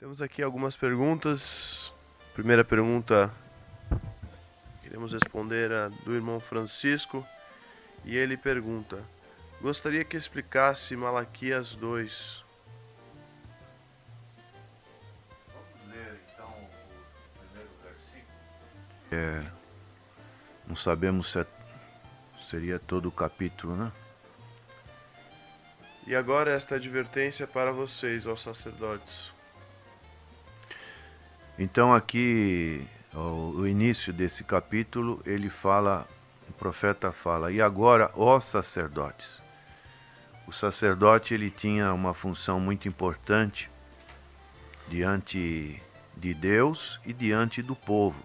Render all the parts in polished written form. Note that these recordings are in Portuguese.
Temos aqui algumas perguntas. Primeira pergunta, queremos responder a do irmão Francisco, e ele pergunta: gostaria que explicasse Malaquias 2. Vamos ler então o primeiro versículo. Não sabemos se seria todo o capítulo, né? E agora esta advertência para vocês, ó sacerdotes. Então aqui, o início desse capítulo, o profeta fala: e agora, ó sacerdotes. O sacerdote, ele tinha uma função muito importante diante de Deus e diante do povo,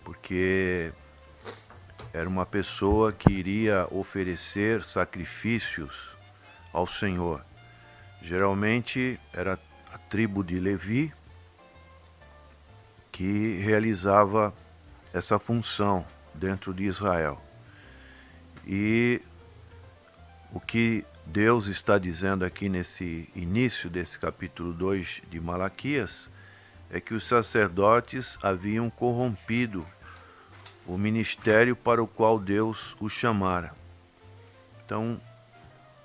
porque era uma pessoa que iria oferecer sacrifícios ao Senhor. Geralmente era a tribo de Levi que realizava essa função dentro de Israel. E o que Deus está dizendo aqui nesse início desse capítulo 2 de Malaquias é que os sacerdotes haviam corrompido o ministério para o qual Deus os chamara. Então,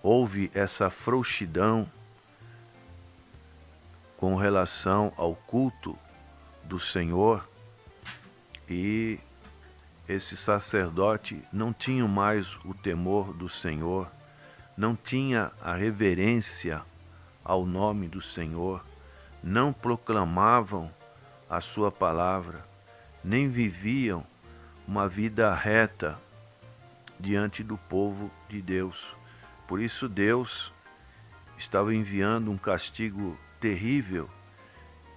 houve essa frouxidão com relação ao culto do Senhor, e esse sacerdote não tinha mais o temor do Senhor, não tinha a reverência ao nome do Senhor, não proclamavam a sua palavra, nem viviam uma vida reta diante do povo de Deus. Por isso Deus estava enviando um castigo terrível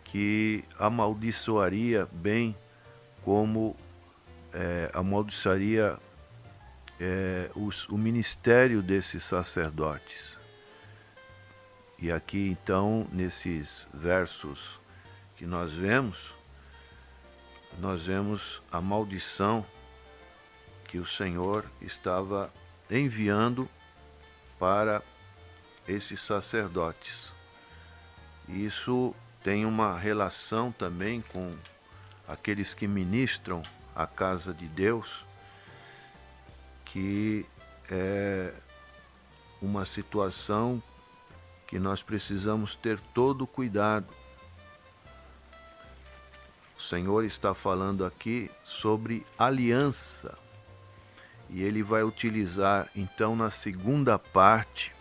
que amaldiçoaria bem como amaldiçoaria o ministério desses sacerdotes. E aqui então, nesses versos que nós vemos a maldição que o Senhor estava enviando para esses sacerdotes. E isso tem uma relação também com aqueles que ministram a casa de Deus, que é uma situação que nós precisamos ter todo o cuidado. O Senhor está falando aqui sobre aliança, e ele vai utilizar então na segunda parte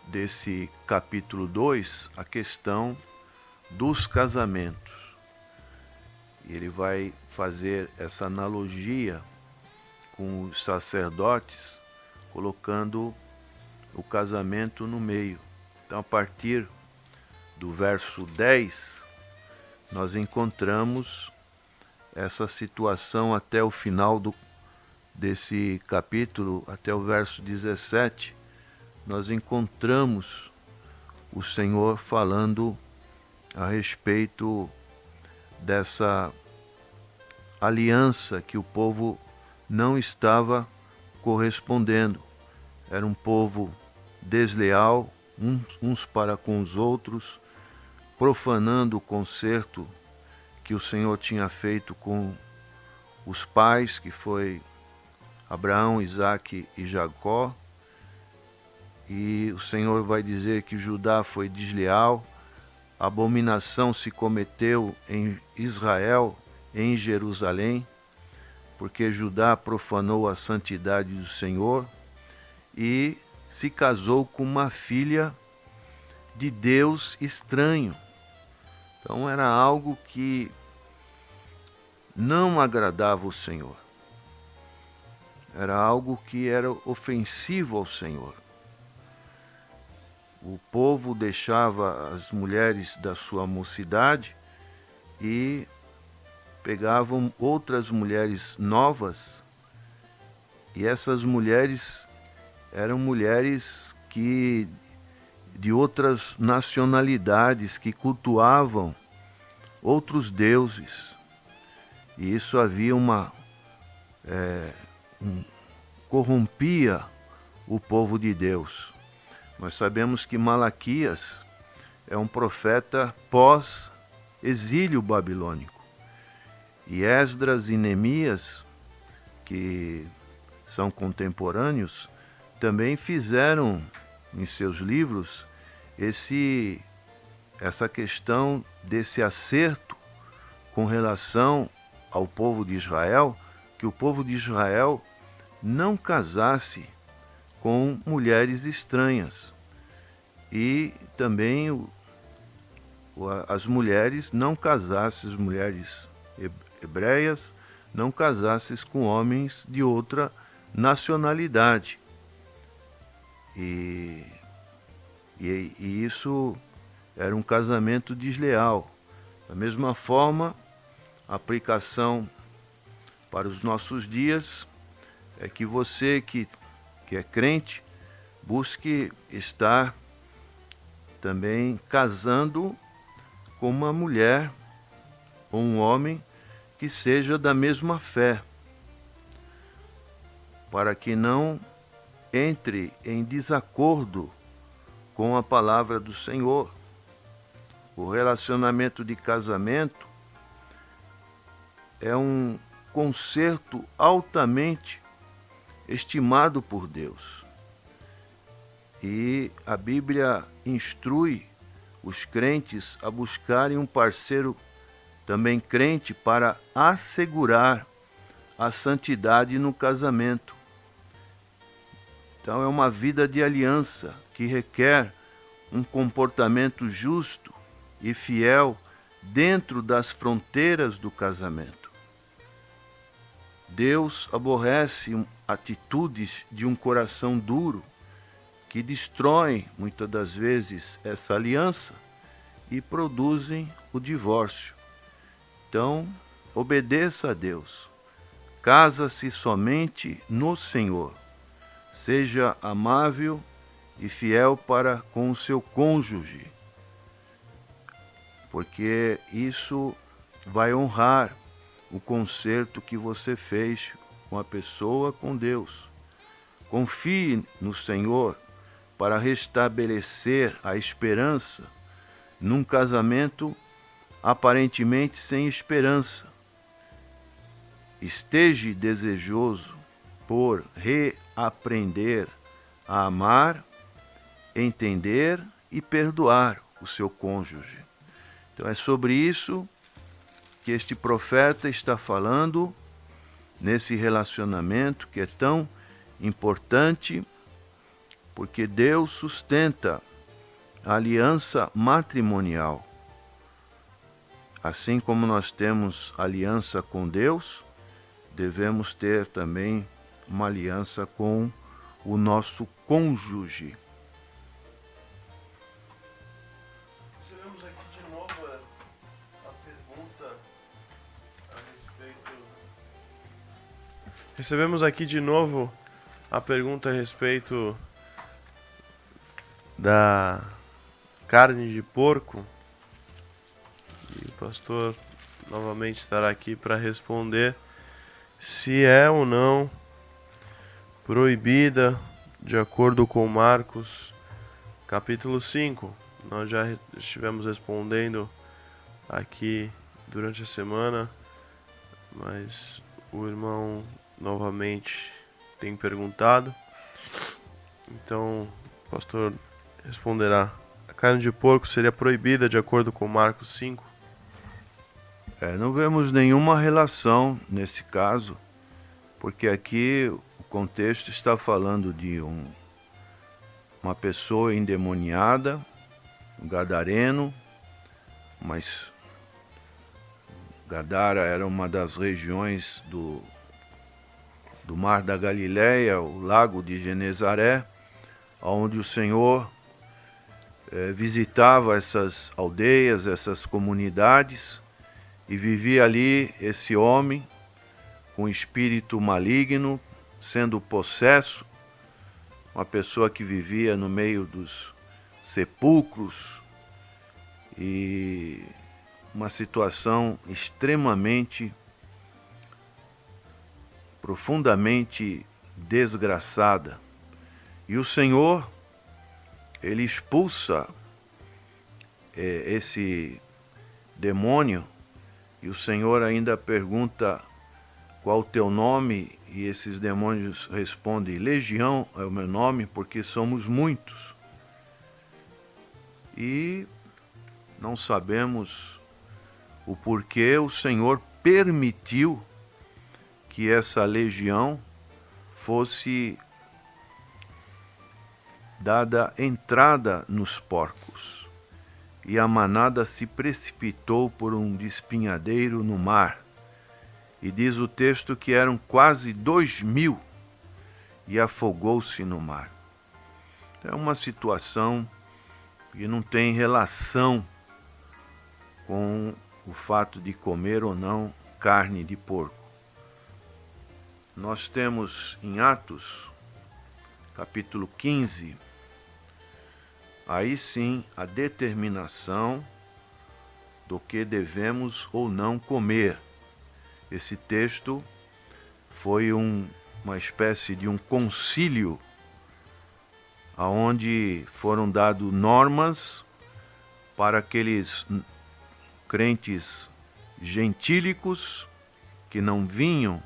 desse capítulo 2 a questão dos casamentos. E ele vai fazer essa analogia com os sacerdotes, colocando o casamento no meio. Então, a partir do verso 10, nós encontramos essa situação até o final desse capítulo, até o verso 17, nós encontramos o Senhor falando a respeito dessa aliança que o povo não estava correspondendo. Era um povo desleal, uns para com os outros, profanando o concerto que o Senhor tinha feito com os pais, que foi Abraão, Isaque e Jacó. E o Senhor vai dizer que Judá foi desleal, abominação se cometeu em Israel, em Jerusalém, porque Judá profanou a santidade do Senhor e se casou com uma filha de Deus estranho. Então era algo que não agradava o Senhor. Era algo que era ofensivo ao Senhor. O povo deixava as mulheres da sua mocidade e pegavam outras mulheres novas, e essas mulheres eram mulheres de outras nacionalidades, que cultuavam outros deuses. E isso havia corrompia o povo de Deus. Nós sabemos que Malaquias é um profeta pós-exílio babilônico. E Esdras e Neemias, que são contemporâneos, também fizeram em seus livros essa questão desse acerto com relação ao povo de Israel, que o povo de Israel não casasse com mulheres estranhas e também as mulheres não casassem, as mulheres hebreias não casassem com homens de outra nacionalidade. E isso era um casamento desleal. Da mesma forma, a aplicação para os nossos dias é que você que é crente busque estar também casando com uma mulher ou um homem que seja da mesma fé, para que não entre em desacordo com a palavra do Senhor. O relacionamento de casamento é um concerto altamente estimado por Deus. E a Bíblia instrui os crentes a buscarem um parceiro também crente para assegurar a santidade no casamento. Então é uma vida de aliança que requer um comportamento justo e fiel dentro das fronteiras do casamento. Deus aborrece atitudes de um coração duro que destroem muitas das vezes essa aliança e produzem o divórcio. Então, obedeça a Deus. Casa-se somente no Senhor. Seja amável e fiel para com o seu cônjuge, porque isso vai honrar o concerto que você fez com a pessoa, com Deus. Confie no Senhor para restabelecer a esperança num casamento aparentemente sem esperança. Esteja desejoso por reaprender a amar, entender e perdoar o seu cônjuge. Então é sobre isso que este profeta está falando, nesse relacionamento que é tão importante, porque Deus sustenta a aliança matrimonial. Assim como nós temos aliança com Deus, devemos ter também uma aliança com o nosso cônjuge. Recebemos aqui de novo a pergunta a respeito. Recebemos aqui de novo a pergunta a respeito da carne de porco. E o pastor novamente estará aqui para responder se é ou não proibida de acordo com Marcos capítulo 5. Nós já estivemos respondendo aqui durante a semana, mas o irmão novamente tem perguntado. Então o pastor responderá. A carne de porco seria proibida de acordo com Marcos 5? Não vemos nenhuma relação nesse caso, porque aqui o contexto está falando de uma pessoa endemoniada, um gadareno, mas Gadara era uma das regiões do Mar da Galileia, o lago de Genezaré, onde o Senhor visitava essas aldeias, essas comunidades, e vivia ali esse homem com espírito maligno, sendo possesso, uma pessoa que vivia no meio dos sepulcros, e uma situação extremamente, profundamente desgraçada. E o Senhor, Ele expulsa esse demônio, e o Senhor ainda pergunta qual o teu nome, e esses demônios respondem: Legião é o meu nome, porque somos muitos. E não sabemos o porquê o Senhor permitiu que essa legião fosse dada entrada nos porcos, e a manada se precipitou por um despenhadeiro no mar. E diz o texto que eram quase 2.000 e afogou-se no mar. É uma situação que não tem relação com o fato de comer ou não carne de porco. Nós temos em Atos, capítulo 15, aí sim a determinação do que devemos ou não comer. Esse texto foi uma espécie de um concílio, onde foram dadas normas para aqueles crentes gentílicos que não vinham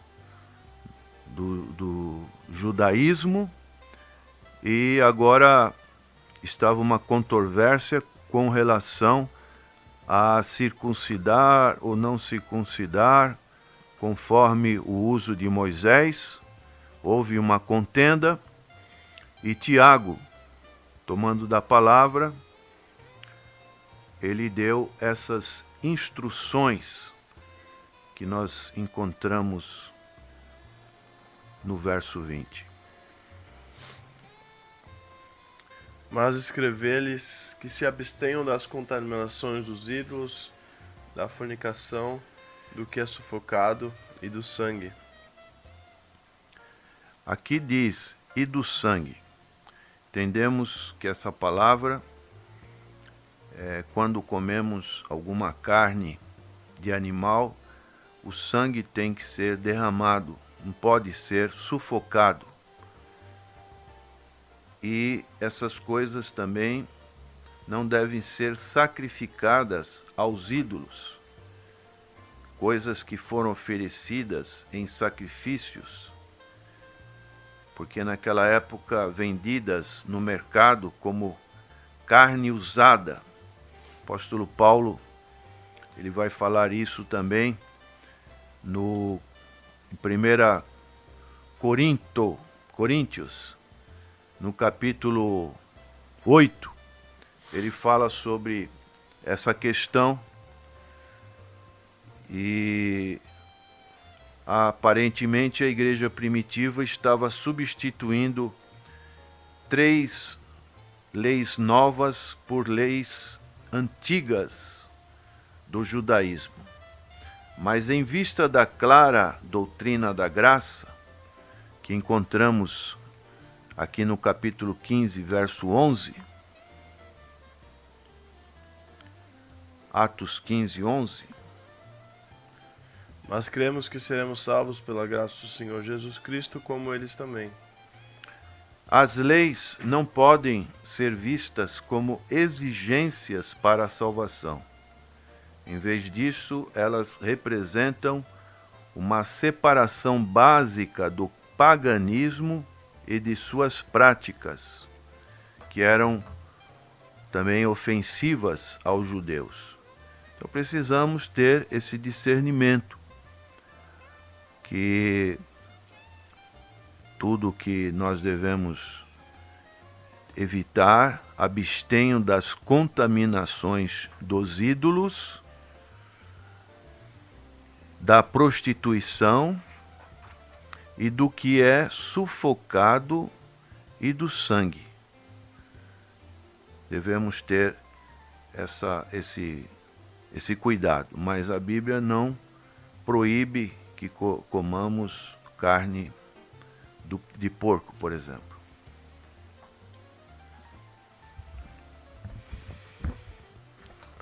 do judaísmo, e agora estava uma controvérsia com relação a circuncidar ou não circuncidar, conforme o uso de Moisés. Houve uma contenda, e Tiago, tomando da palavra, ele deu essas instruções que nós encontramos no verso 20. Mas escrever-lhes que se abstenham das contaminações dos ídolos, da fornicação, do que é sufocado e do sangue. Aqui diz, e do sangue. Entendemos que essa palavra, quando comemos alguma carne de animal, o sangue tem que ser derramado, não pode ser sufocado. E essas coisas também não devem ser sacrificadas aos ídolos, coisas que foram oferecidas em sacrifícios, porque naquela época vendidas no mercado como carne usada. O apóstolo Paulo, ele vai falar isso também em 1 Coríntios, no capítulo 8, ele fala sobre essa questão, e aparentemente a igreja primitiva estava substituindo 3 leis novas por leis antigas do judaísmo. Mas em vista da clara doutrina da graça, que encontramos aqui no capítulo 15, verso 11, Atos 15, 11, mas cremos que seremos salvos pela graça do Senhor Jesus Cristo, como eles também. as leis não podem ser vistas como exigências para a salvação. Em vez disso, elas representam uma separação básica do paganismo e de suas práticas, que eram também ofensivas aos judeus. Então precisamos ter esse discernimento, que tudo que nós devemos evitar, abstenham das contaminações dos ídolos, da prostituição e do que é sufocado e do sangue. Devemos ter esse cuidado, mas a Bíblia não proíbe que comamos carne de porco, por exemplo.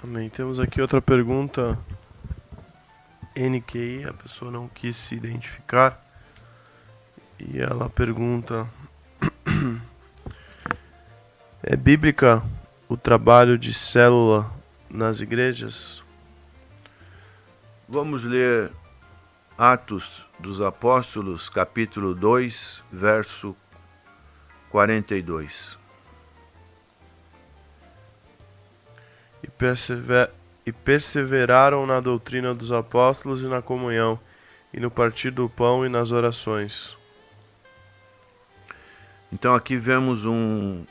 Amém. Temos aqui outra pergunta. NQI, a pessoa não quis se identificar, e ela pergunta: é bíblica o trabalho de célula nas igrejas? Vamos ler Atos dos Apóstolos, capítulo 2, verso 42. E perseveraram na doutrina dos apóstolos e na comunhão, e no partir do pão e nas orações. Então aqui vemos um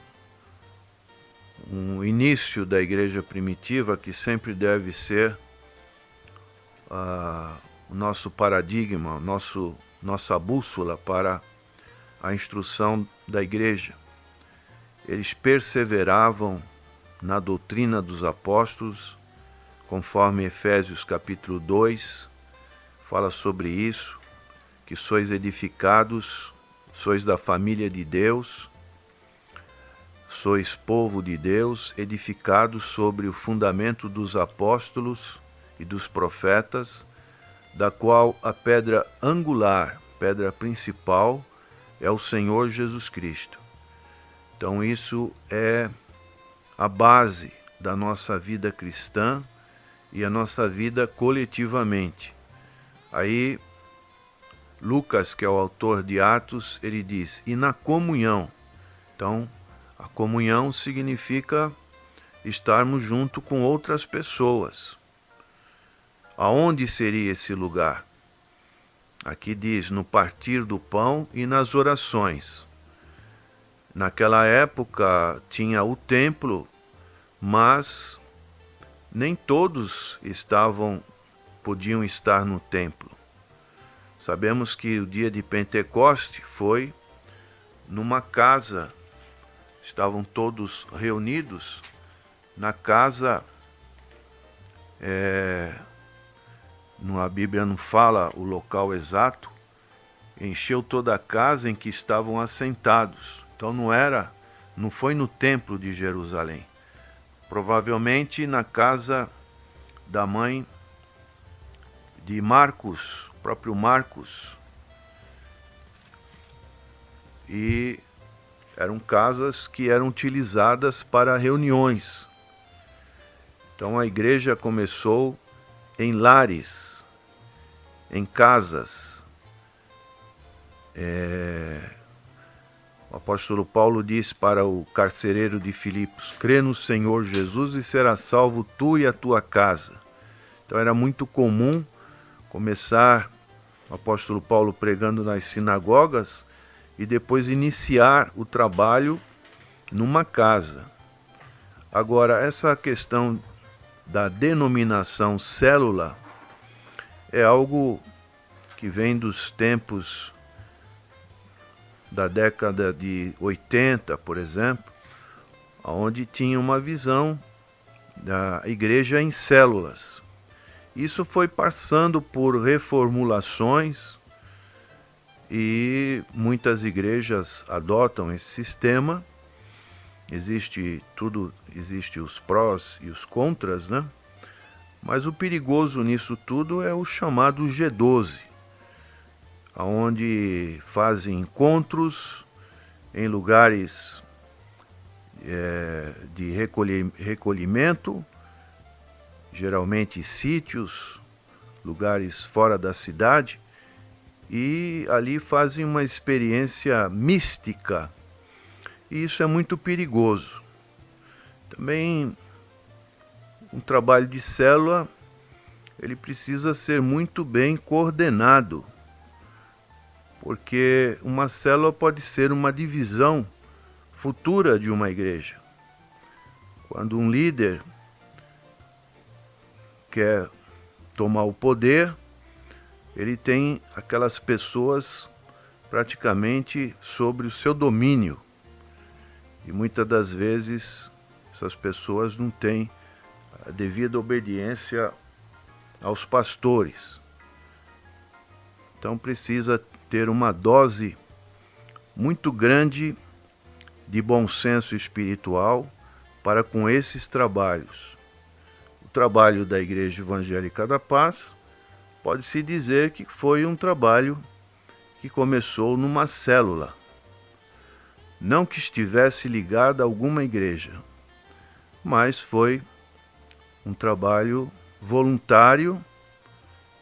início da igreja primitiva que sempre deve ser o nosso paradigma, nossa bússola para a instrução da igreja. Eles perseveravam na doutrina dos apóstolos, conforme Efésios capítulo 2, fala sobre isso, que sois edificados, sois da família de Deus, sois povo de Deus, edificados sobre o fundamento dos apóstolos e dos profetas, da qual a pedra angular, pedra principal, é o Senhor Jesus Cristo. Então isso é a base da nossa vida cristã e a nossa vida coletivamente. Aí Lucas, que é o autor de Atos, ele diz, e na comunhão. Então, a comunhão significa estarmos junto com outras pessoas. Aonde seria esse lugar? Aqui diz, no partir do pão e nas orações. Naquela época tinha o templo, mas nem todos podiam estar no templo. Sabemos que o dia de Pentecoste foi numa casa, estavam todos reunidos na casa, a Bíblia não fala o local exato, encheu toda a casa em que estavam assentados. Então não foi no templo de Jerusalém. Provavelmente na casa da mãe de Marcos, o próprio Marcos. E eram casas que eram utilizadas para reuniões. Então a igreja começou em lares, em casas. O apóstolo Paulo diz para o carcereiro de Filipos, crê no Senhor Jesus e serás salvo tu e a tua casa. Então era muito comum começar o apóstolo Paulo pregando nas sinagogas e depois iniciar o trabalho numa casa. Agora, essa questão da denominação célula é algo que vem dos tempos da década de 80, por exemplo, onde tinha uma visão da igreja em células. Isso foi passando por reformulações e muitas igrejas adotam esse sistema. Existe os prós e os contras, né? Mas o perigoso nisso tudo é o chamado G12, onde fazem encontros em lugares de recolhimento, geralmente sítios, lugares fora da cidade, e ali fazem uma experiência mística. E isso é muito perigoso. Também um trabalho de célula, ele precisa ser muito bem coordenado, porque uma célula pode ser uma divisão futura de uma igreja. Quando um líder quer tomar o poder, ele tem aquelas pessoas praticamente sobre o seu domínio. E muitas das vezes essas pessoas não têm a devida obediência aos pastores. Então precisa ter uma dose muito grande de bom senso espiritual para com esses trabalhos. O trabalho da Igreja Evangélica da Paz pode-se dizer que foi um trabalho que começou numa célula. Não que estivesse ligada a alguma igreja, mas foi um trabalho voluntário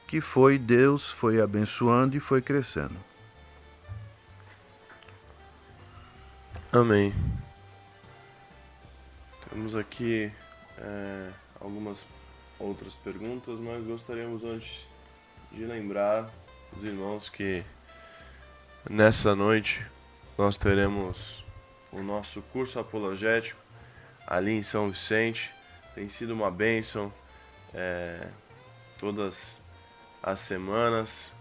que Deus foi abençoando e foi crescendo. Amém. Temos aqui algumas outras perguntas, mas gostaríamos antes de lembrar os irmãos que nessa noite nós teremos o nosso curso apologético ali em São Vicente. Tem sido uma bênção todas as semanas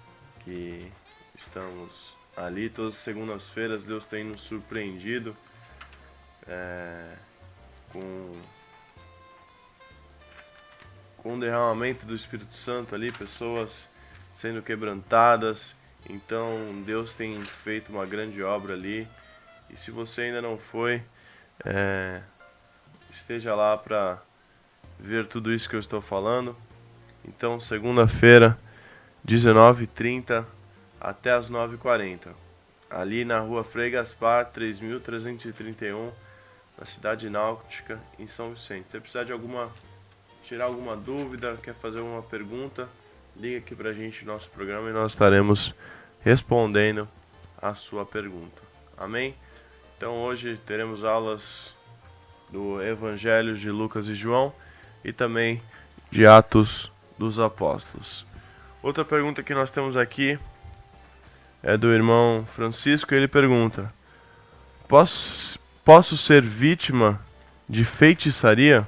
que estamos ali, todas as segundas-feiras. Deus tem nos surpreendido com o derramamento do Espírito Santo ali, pessoas sendo quebrantadas. Então Deus tem feito uma grande obra ali, e se você ainda não foi, esteja lá para ver tudo isso que eu estou falando. Então, segunda-feira, 19h30 até as 9h40, ali na rua Frei Gaspar, 3331, na cidade náutica, em São Vicente. Se você precisar de tirar alguma dúvida, quer fazer uma pergunta, liga aqui pra gente no nosso programa e nós estaremos respondendo a sua pergunta. Amém? Então hoje teremos aulas do Evangelho de Lucas e João e também de Atos dos Apóstolos. Outra pergunta que nós temos aqui é do irmão Francisco. Ele pergunta: posso ser vítima de feitiçaria?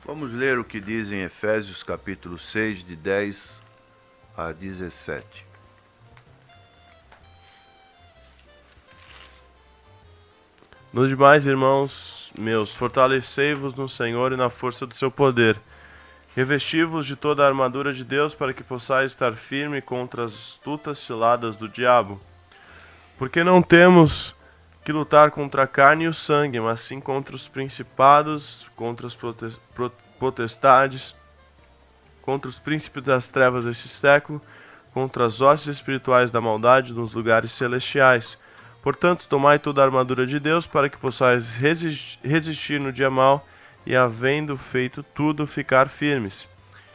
Vamos ler o que diz em Efésios capítulo 6, de 10 a 17. Nos demais, irmãos meus, fortalecei-vos no Senhor e na força do seu poder. Revesti-vos de toda a armadura de Deus, para que possais estar firme contra as astutas ciladas do diabo. Porque não temos que lutar contra a carne e o sangue, mas sim contra os principados, contra as potestades, contra os príncipes das trevas desse século, contra as hostes espirituais da maldade nos lugares celestiais. Portanto, tomai toda a armadura de Deus, para que possais resistir no dia mau, e havendo feito tudo, ficar firmes.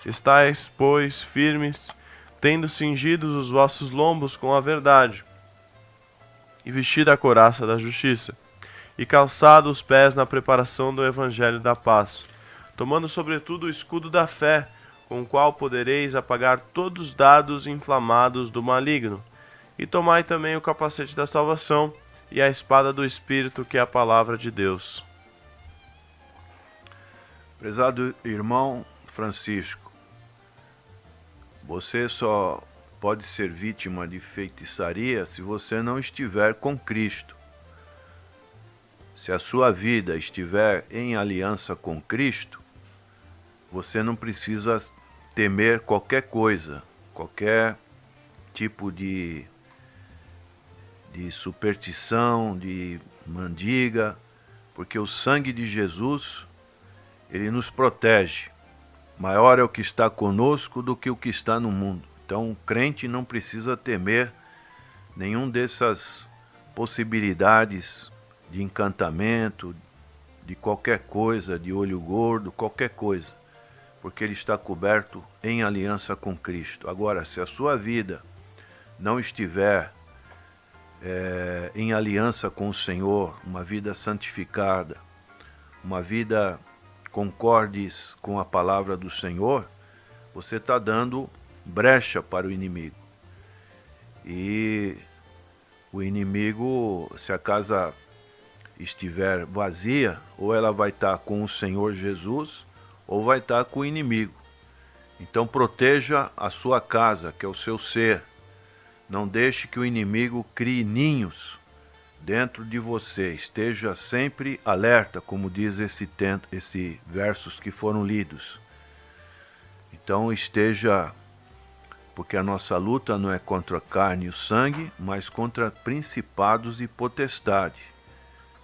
Estais, pois, firmes, tendo cingidos os vossos lombos com a verdade, e vestida a couraça da justiça, e calçado os pés na preparação do evangelho da paz, tomando sobretudo o escudo da fé, com o qual podereis apagar todos os dardos inflamados do maligno. E tomai também o capacete da salvação e a espada do Espírito, que é a palavra de Deus. Prezado irmão Francisco, você só pode ser vítima de feitiçaria se você não estiver com Cristo. Se a sua vida estiver em aliança com Cristo, você não precisa temer qualquer coisa, qualquer tipo de superstição, de mandiga, porque o sangue de Jesus, ele nos protege. Maior é o que está conosco do que o que está no mundo. Então, o crente não precisa temer nenhum dessas possibilidades de encantamento, de qualquer coisa, de olho gordo, qualquer coisa, porque ele está coberto em aliança com Cristo. Agora, se a sua vida não estiver em aliança com o Senhor, uma vida santificada, uma vida concordes com a palavra do Senhor, você está dando brecha para o inimigo. E o inimigo, se a casa estiver vazia, ou ela vai estar com o Senhor Jesus, ou vai estar com o inimigo. Então proteja a sua casa, que é o seu ser. Não deixe que o inimigo crie ninhos dentro de você. Esteja sempre alerta, como diz esses versos que foram lidos. Então esteja, porque a nossa luta não é contra a carne e o sangue, mas contra principados e potestades.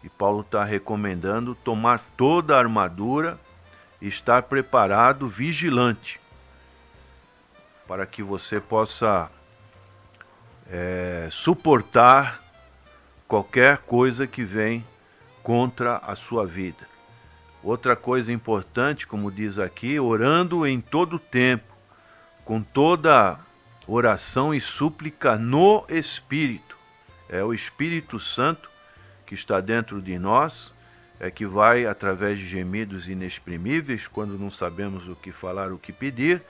E Paulo está recomendando tomar toda a armadura e estar preparado, vigilante, para que você possa suportar qualquer coisa que vem contra a sua vida. Outra coisa importante, como diz aqui, orando em todo tempo, com toda oração e súplica no Espírito. É o Espírito Santo que está dentro de nós, é que vai, através de gemidos inexprimíveis, quando não sabemos o que falar, o que pedir,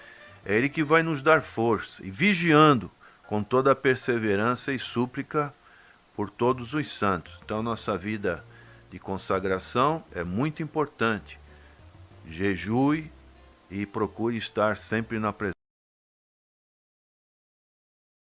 é Ele que vai nos dar força, e vigiando com toda a perseverança e súplica por todos os santos. Então, nossa vida de consagração é muito importante. Jejue e procure estar sempre na presença.